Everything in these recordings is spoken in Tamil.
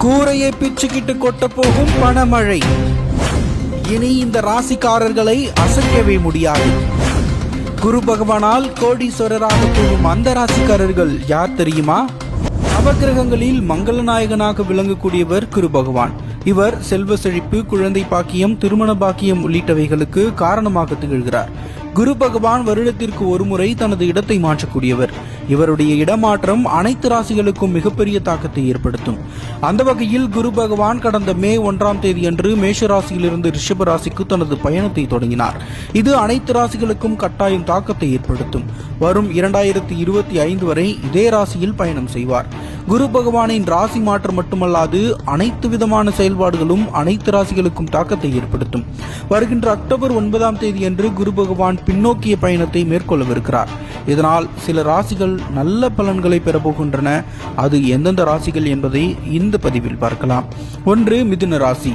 கூரையை பிச்சுக்கிட்டு கொட்ட போகும் பணமழை. இனி இந்த ராசிக்காரர்களை அசைக்கவே முடியாது. குரு பகவானால் கோடீஸ்வரராக போகும் அந்த ராசிக்காரர்கள் யார் தெரியுமா? நவகிரகங்களில் மங்கள நாயகனாக விளங்கக்கூடியவர் குரு பகவான். இவர் செல்வ செழிப்பு, குழந்தை பாக்கியம், திருமண பாக்கியம் உள்ளிட்டவைகளுக்கு காரணமாக திகழ்கிறார். குரு பகவான் வருடத்திற்கு ஒரு முறை தனது இடத்தை மாற்றக்கூடியவர். இவருடைய இடமாற்றம் அனைத்து ராசிகளுக்கும் மிகப்பெரிய தாக்கத்தை ஏற்படுத்தும். அந்த வகையில் குரு பகவான் கடந்த மே 1ஆம் தேதி அன்று மேஷ ராசியிலிருந்து ரிஷப ராசிக்கு தனது பயணத்தை தொடங்கினார். இது அனைத்து ராசிகளுக்கும் கட்டாயம் தாக்கத்தை ஏற்படுத்தும். வரும் 2025 வரை இதே ராசியில் பயணம் செய்வார். குரு பகவானின் ராசி மாற்றம் மட்டுமல்லாது அனைத்து விதமான செயல்பாடுகளும் அனைத்து ராசிகளுக்கும் தாக்கத்தை ஏற்படுத்தும். வருகின்ற அக்டோபர் 9ஆம் தேதி அன்று குரு பகவான் பின்னோக்கிய பயணத்தை மேற்கொள்ளவிருக்கிறார். இதனால் சில ராசிகள் நல்ல பலன்களை பெறப்போகின்றன. அது எந்தெந்த ராசிகள் என்பதை இந்த பதிவில் பார்க்கலாம். 1. மிதுன ராசி.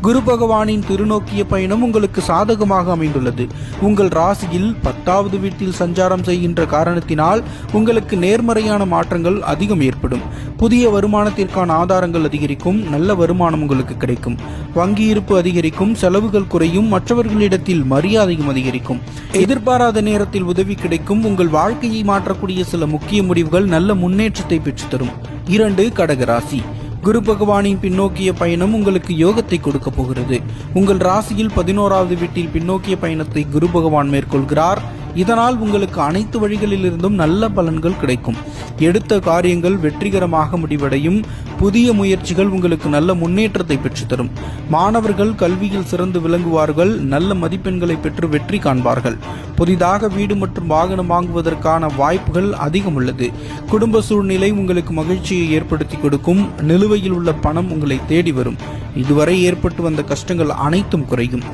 குரு பகவானின் திருநோக்கிய பயணம் உங்களுக்கு சாதகமாக அமைந்துள்ளது. உங்கள் ராசியில் 10வது வீட்டில் சஞ்சாரம் செய்கின்ற காரணத்தினால் உங்களுக்கு நேர்மறையான மாற்றங்கள் அதிகம் ஏற்படும். புதிய வருமானத்திற்கான ஆதாரங்கள் அதிகரிக்கும். நல்ல வருமானம் உங்களுக்கு கிடைக்கும். வங்கி இருப்பு அதிகரிக்கும். செலவுகள் குறையும். மற்றவர்களிடத்தில் மரியாதையும் அதிகரிக்கும். எதிர்பாராத நேரத்தில் உதவி கிடைக்கும். உங்கள் வாழ்க்கையை மாற்றக்கூடிய சில முக்கிய முடிவுகள் நல்ல முன்னேற்றத்தை பெற்றுத்தரும். 2. கடகராசி. குரு பகவானின் பின்னோக்கிய பயணம் உங்களுக்கு யோகத்தை கொடுக்க போகிறது. உங்கள் ராசியில் 11வது வீட்டில் பின்னோக்கிய பயணத்தை குரு பகவான் மேற்கொள்கிறார். இதனால் உங்களுக்கு அனைத்து வழிகளிலிருந்தும் நல்ல பலன்கள் கிடைக்கும். எடுத்த காரியங்கள் வெற்றிகரமாக முடிவடையும். புதிய முயற்சிகள் உங்களுக்கு நல்ல முன்னேற்றத்தை பெற்றுத்தரும். மாணவர்கள் கல்வியில் சிறந்து விளங்குவார்கள். நல்ல மதிப்பெண்களை பெற்று வெற்றி காண்பார்கள். புதிதாக வீடு மற்றும் வாகனம் வாங்குவதற்கான வாய்ப்புகள் அதிகம் உள்ளது. குடும்ப சூழ்நிலை உங்களுக்கு மகிழ்ச்சியை ஏற்படுத்தி கொடுக்கும். நிலுவையில் உள்ள பணம் உங்களை தேடி வரும். இதுவரை ஏற்பட்டு வந்த கஷ்டங்கள் அனைத்தும் குறையும்.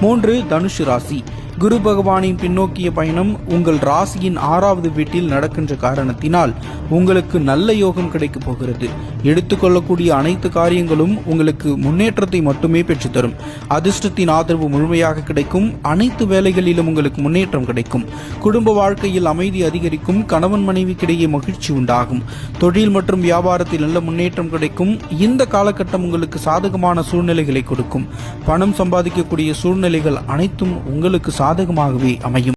3. தனுசு ராசி. குரு பகவானின் பின்னோக்கிய பயணம் உங்கள் ராசியின் 6வது வீட்டில் நடக்கின்ற காரணத்தினால் உங்களுக்கு நல்ல யோகம் கிடைக்கப் போகிறது. எடுத்துக்கொள்ளக்கூடிய அனைத்து காரியங்களும் உங்களுக்கு முன்னேற்றத்தை மட்டுமே பெற்றுத்தரும். அதிர்ஷ்டத்தின் ஆதரவு முழுமையாக கிடைக்கும். அனைத்து வேலைகளிலும் உங்களுக்கு முன்னேற்றம் கிடைக்கும். குடும்ப வாழ்க்கையில் அமைதி அதிகரிக்கும். கணவன் மனைவிக்கிடையே மகிழ்ச்சி உண்டாகும். தொழில் மற்றும் வியாபாரத்தில் நல்ல முன்னேற்றம் கிடைக்கும். இந்த காலகட்டம் உங்களுக்கு சாதகமான சூழ்நிலைகளை கொடுக்கும். பணம் சம்பாதிக்கக்கூடிய சூழ்நிலைகள் அனைத்தும் உங்களுக்கு சாதகமாகவே அமையும்.